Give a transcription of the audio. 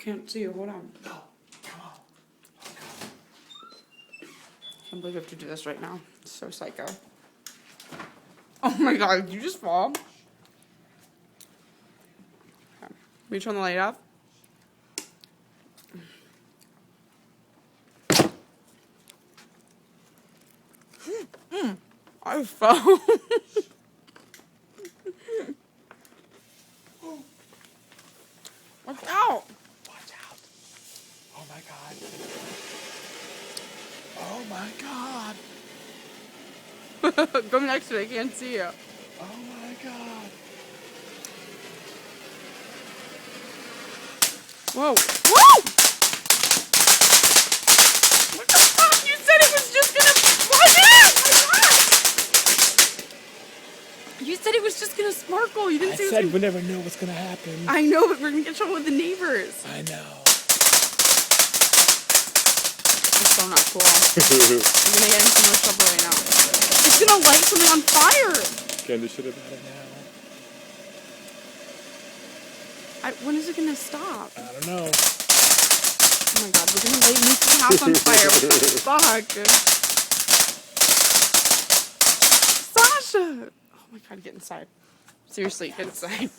can't see you. Hold on. No. Come on. I can't believe I have to do this right now. It's so psycho. Oh my god, did you just fall? Okay. Will you turn the light off? I fell. Watch out! Watch out. Oh my god. Oh my god. Go next to it, I can't see you. Oh my god. Whoa. Whoa! What the fuck? You said it was just gonna... Watch out! My god! You said it was just gonna sparkle. You didn't I say it was said gonna... we never know what's gonna happen. I know, but we're gonna get in trouble with the neighbors. I know. It's so not cool. I'm gonna get into so much trouble right now. It's gonna light something on fire! Candy should have had it now. When is it gonna stop? I don't know. Oh my god, we're gonna light Moose's house on fire. What the fuck? Sasha! Oh my god, get inside. Seriously, get inside.